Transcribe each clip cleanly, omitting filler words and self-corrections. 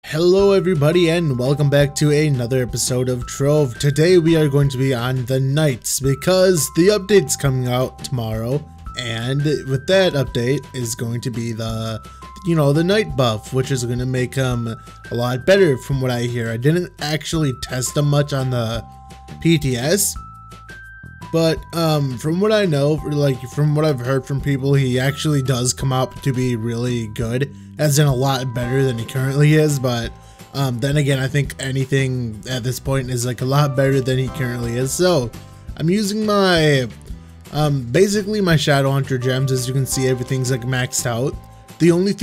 Hello everybody and welcome back to another episode of Trove. Today we are going to be on the Knights because the update's coming out tomorrow, and with that update is going to be the Knight buff, which is going to make them a lot better from what I hear. I didn't actually test them much on the PTS, but from what I know, from what I've heard from people, he actually does come out to be really good, as in a lot better than he currently is. But then again, I think anything at this point is like a lot better than he currently is. So I'm using my basically my Shadow Hunter gems. As you can see, everything's like maxed out. The only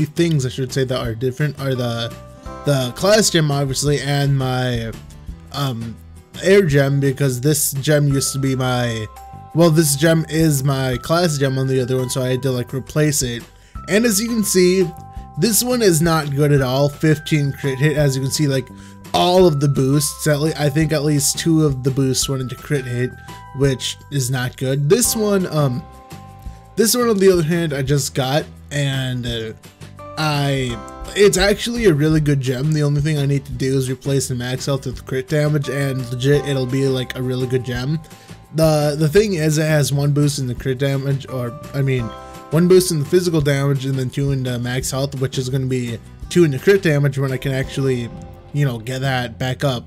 things I should say that are different are the class gem, obviously, and my air gem, because this gem used to be my, well, this gem is my class gem on the other one, so I had to like replace it. And as you can see, this one is not good at all. 15 crit hit. As you can see, like all of the boosts, I think at least 2 of the boosts went into crit hit, which is not good. This one on the other hand, I just got, and it's actually a really good gem. The only thing I need to do is replace the max health with crit damage, and legit it'll be like a really good gem. The thing is, it has 1 boost in the crit damage, or I mean 1 boost in the physical damage and then 2 into max health, which is going to be 2 into crit damage when I can actually, get that back up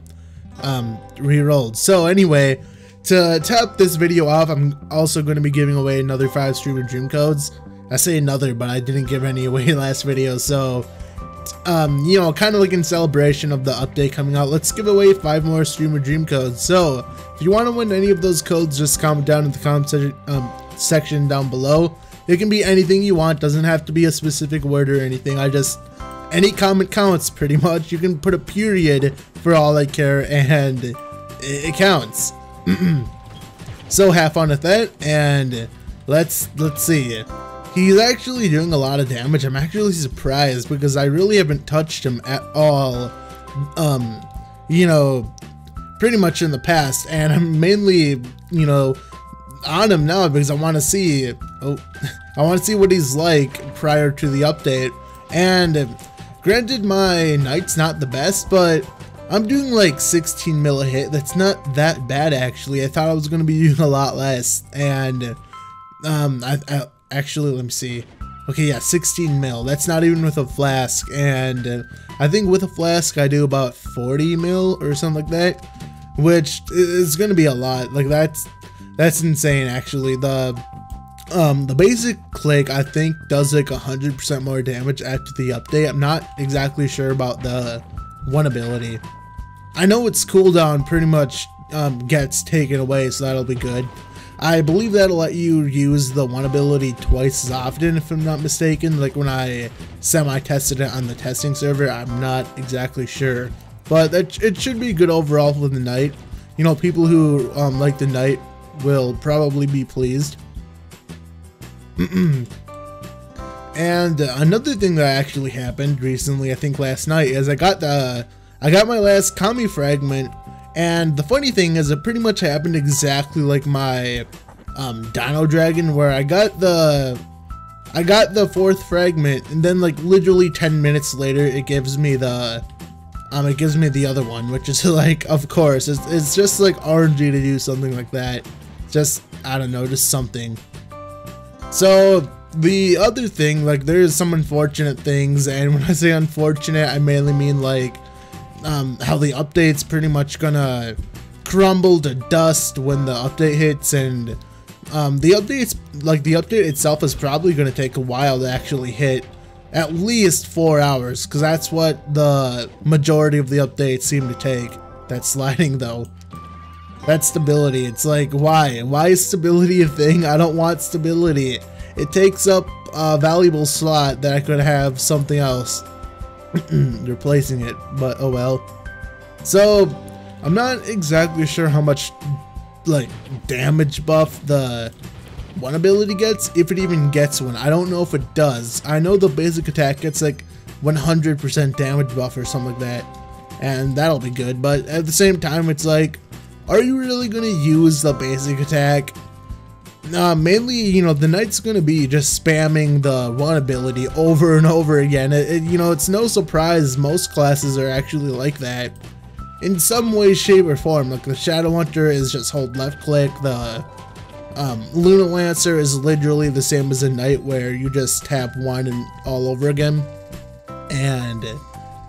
re-rolled. So anyway, to top this video off, I'm also going to be giving away another 5 streamer dream codes. I say another, but I didn't give any away last video, so kind of like in celebration of the update coming out, let's give away 5 more streamer dream codes. So if you want to win any of those codes, just comment down in the comment section down below. It can be anything you want, doesn't have to be a specific word or anything. Any comment counts pretty much. You can put a period for all I care, and it counts. So have fun with that, and let's see. He's actually doing a lot of damage. I'm actually surprised because I really haven't touched him at all, pretty much in the past, and I'm mainly, on him now because I want to see, what he's like prior to the update. And granted, my Knight's not the best, but I'm doing like 16 mil a hit. That's not that bad, actually. I thought I was going to be doing a lot less, and I actually, let me see. Okay, yeah, 16 mil. That's not even with a flask, and I think with a flask I do about 40 mil or something like that, which is going to be a lot. Like that's insane, actually. The basic click, I think, does like 100% more damage after the update. I'm not exactly sure about the one ability. I know its cooldown pretty much gets taken away, so that'll be good. I believe that'll let you use the one ability twice as often, if I'm not mistaken. Like when I semi-tested it on the testing server, I'm not exactly sure, but it should be good overall with the Knight. People who like the Knight will probably be pleased. And another thing that actually happened recently, I think last night, is I got my last Kami fragment. And the funny thing is, it pretty much happened exactly like my Dino Dragon, where I got the 4th fragment, and then like literally 10 minutes later it gives me the other one, which is like, of course, it's just like RNG to do something like that. Just, I don't know, just something. So the other thing, like, there's some unfortunate things, and when I say unfortunate, I mainly mean like how the update's pretty much gonna crumble to dust when the update hits, and the update itself is probably gonna take a while to actually hit, at least 4 hours, because that's what the majority of the updates seem to take. That's sliding though. That's stability. It's like, why is stability a thing? I don't want stability. It takes up a valuable slot that I could have something else replacing it, but oh well. So I'm not exactly sure how much like damage buff the one ability gets, if it even gets one. I don't know if it does. I know the basic attack gets like 100% damage buff or something like that, and that'll be good, but at the same time, it's like, are you really gonna use the basic attack? Mainly, you know, the knight's gonna be just spamming the run ability over and over again. You know, it's no surprise most classes are actually like that in some way, shape, or form. Like the Shadow Hunter is just hold left click. The Luna Lancer is literally the same as a knight, where you just tap one and all over again, and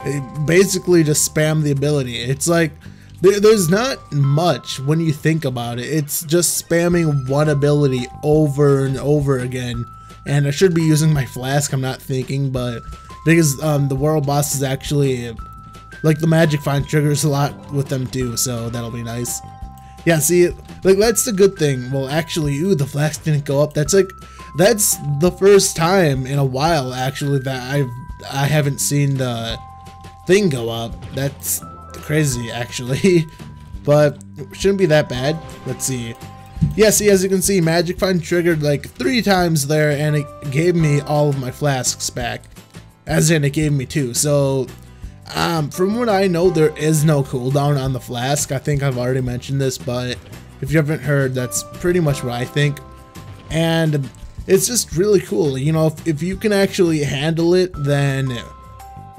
it basically just spam the ability. It's like there's not much when you think about it. It's just spamming one ability over and over again. And I should be using my flask, I'm not thinking, but because the world boss is actually like the magic find triggers a lot with them too, so that'll be nice. Yeah, see, like that's the good thing. Well, actually, ooh, the flask didn't go up. That's the first time in a while actually that I haven't seen the thing go up. That's crazy actually, but it shouldn't be that bad. Let's see. Yeah, see, as you can see, magic find triggered like 3 times there, and it gave me all of my flasks back, as in it gave me 2. So from what I know, there is no cooldown on the flask. I think I've already mentioned this, but if you haven't heard, that's pretty much what I think. And it's just really cool, you know, if you can actually handle it, then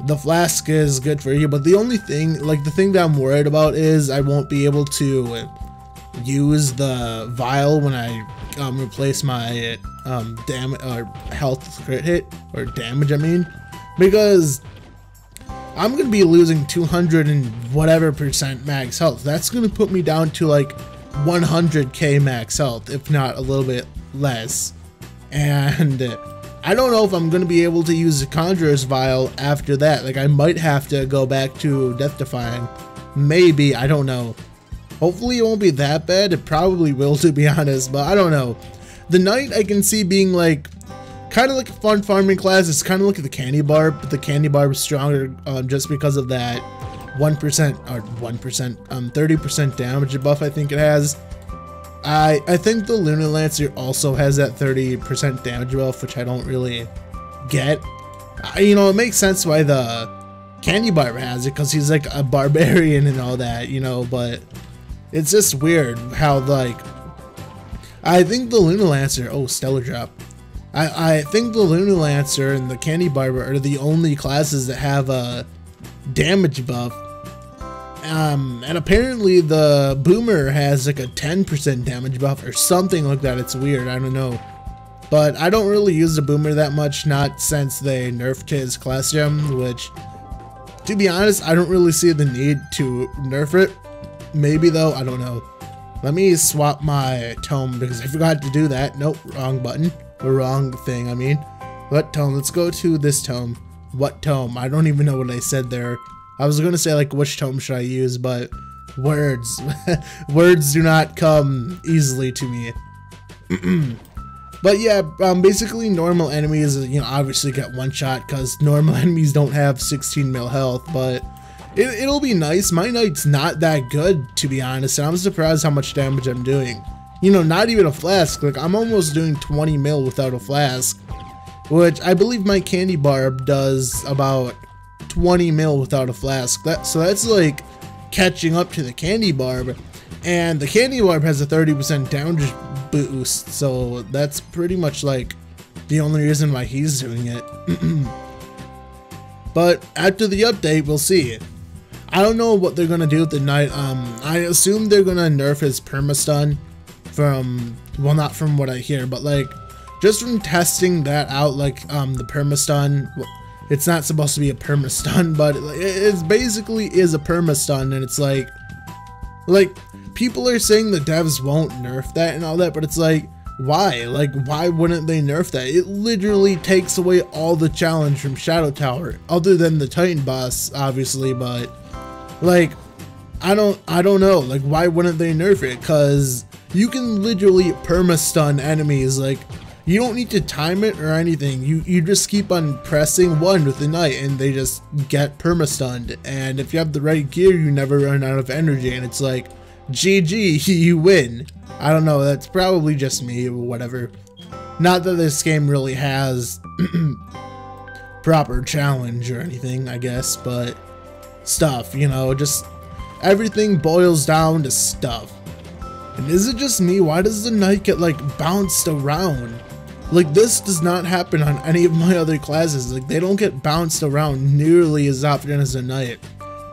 the flask is good for you. But the only thing, like the thing that I'm worried about, is I won't be able to use the vial when I replace my damage or health crit hit, or damage I mean, because I'm gonna be losing 200 and whatever % max health. That's gonna put me down to like 100k max health, if not a little bit less. And I don't know if I'm going to be able to use the Conjurer's Vial after that. Like, I might have to go back to Death Defying. Maybe, I don't know. Hopefully it won't be that bad. It probably will, to be honest, but I don't know. The Knight I can see being like, kind of like a fun farming class. It's kind of like the Candy Barb, but the Candy Barb is stronger just because of that 1% or 1%, 30% damage buff I think it has. I think the Luna Lancer also has that 30% damage buff, which I don't really get. You know, it makes sense why the Candy Barb has it, because he's like a barbarian and all that, you know, but it's just weird how, like, I think the Luna Lancer, oh, Stellar Drop. I think the Luna Lancer and the Candy Barb are the only classes that have a damage buff. And apparently the Boomer has like a 10% damage buff or something like that. It's weird, I don't know. But I don't really use the Boomer that much, not since they nerfed his class gem, which, to be honest, I don't really see the need to nerf it. Maybe though, I don't know. Let me swap my tome because I forgot to do that. Nope, wrong button. The wrong thing, I mean. What tome? Let's go to this tome. What tome? I don't even know what I said there. I was gonna say like which tome should I use, but words. Words do not come easily to me. But yeah, basically normal enemies, you know, obviously get one shot because normal enemies don't have 16 mil health, but it'll be nice. My knight's not that good, to be honest, and I'm surprised how much damage I'm doing. You know, not even a flask. Like, I'm almost doing 20 mil without a flask, which I believe my Candy Barb does about 20 mil without a flask. So that's like catching up to the Candy Barb, and the Candy Barb has a 30% damage boost, so that's pretty much like the only reason why he's doing it. But after the update, we'll see. I don't know what they're gonna do with the knight. I assume they're gonna nerf his permastun from, well, not from what I hear, but like just from testing that out, like the permastun, it's not supposed to be a permastun, but it basically is a permastun, and it's like people are saying the devs won't nerf that and all that, but it's like, why? Like, why wouldn't they nerf that? It literally takes away all the challenge from Shadow Tower, other than the Titan boss, obviously, but like, I don't know, like, why wouldn't they nerf it? Because you can literally perma-stun enemies. Like, you don't need to time it or anything. You just keep on pressing 1 with the knight and they just get perma-stunned. And if you have the right gear, you never run out of energy, and it's like, GG, you win. I don't know, that's probably just me or whatever. Not that this game really has proper challenge or anything, I guess, but stuff, you know, just everything boils down to stuff. And is it just me? Why does the knight get like bounced around? Like, this does not happen on any of my other classes. Like, they don't get bounced around nearly as often as the knight.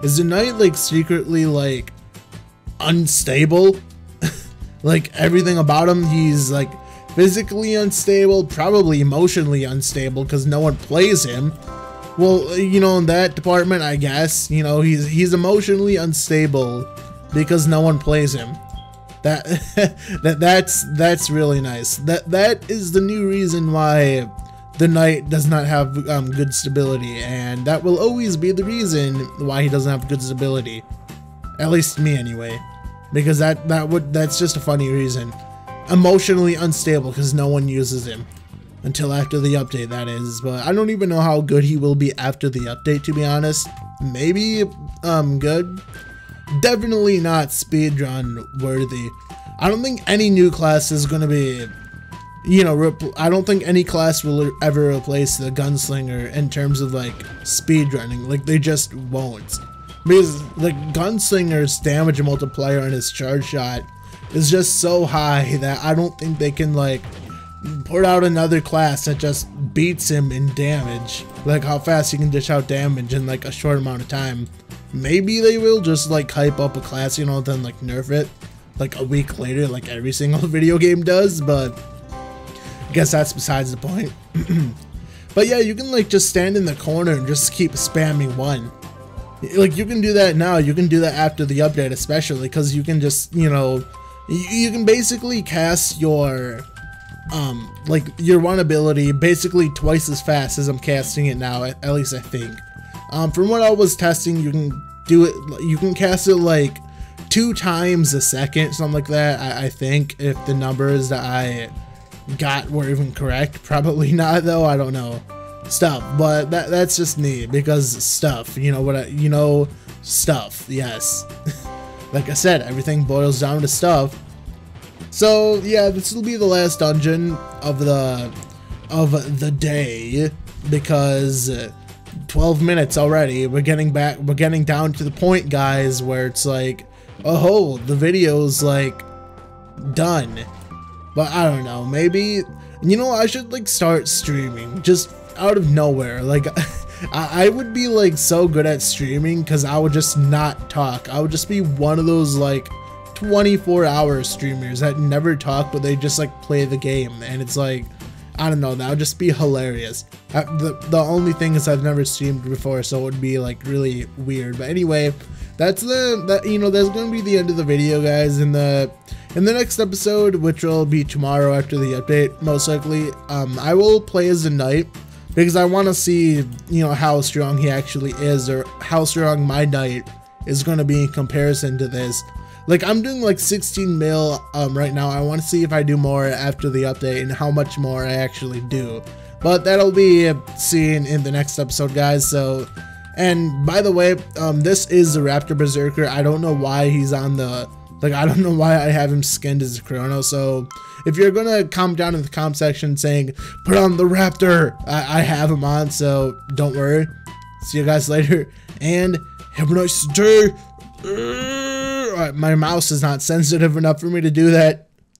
Is the knight like secretly like unstable? Like, everything about him, he's like physically unstable, probably emotionally unstable because no one plays him. Well, you know, in that department, I guess, you know, he's emotionally unstable because no one plays him. That's really nice. That is the new reason why the knight does not have good stability, and that will always be the reason why he doesn't have good stability. At least to me, anyway. Because that's just a funny reason. Emotionally unstable because no one uses him. Until after the update, that is. But I don't even know how good he will be after the update, to be honest. Maybe good. Definitely not speedrun worthy. I don't think any new class is going to be, you know, I don't think any class will ever replace the gunslinger in terms of like speedrunning. Like, they just won't. Because the gunslinger's damage multiplier on his charge shot is just so high that I don't think they can like put out another class that just beats him in damage. Like how fast he can dish out damage in like a short amount of time. Maybe they will just like hype up a class, you know, then like nerf it like a week later like every single video game does, but I guess that's besides the point. But yeah, you can like just stand in the corner and just keep spamming one. Like, you can do that now, you can do that after the update especially, because you can just, you know, you can basically cast your like your one ability basically twice as fast as I'm casting it now, at least I think. From what I was testing, you can do it, you can cast it like 2 times a second, something like that, I think, if the numbers that I got were even correct. Probably not though, I don't know. Stuff, but that's just me, because stuff, you know what you know, stuff, yes. Like I said, everything boils down to stuff. So yeah, this will be the last dungeon of the day, because 12 minutes already. We're getting down to the point, guys, where it's like, oh, the video's like done. But I don't know, maybe, you know, I should like start streaming just out of nowhere. Like I would be like so good at streaming because I would just not talk. I would just be one of those like 24-hour streamers that never talk, but they just like play the game, and it's like, I don't know, that would just be hilarious. The only thing is I've never streamed before, so it would be like really weird. But anyway, that's you know, that's gonna be the end of the video, guys. In the next episode, which will be tomorrow after the update, most likely, I will play as a knight, because I want to see, you know, how strong he actually is, or how strong my knight is going to be in comparison to this. Like, I'm doing like 16 mil right now. I want to see if I do more after the update and how much more I actually do. But that'll be seen in the next episode, guys. So, and by the way, this is the Raptor Berserker. I don't know why he's on the, like, I don't know why I have him skinned as a Chrono. So if you're gonna comment down in the comment section saying, put on the Raptor, I have him on, so don't worry. See you guys later, and have a nice day. Alright, my mouse is not sensitive enough for me to do that.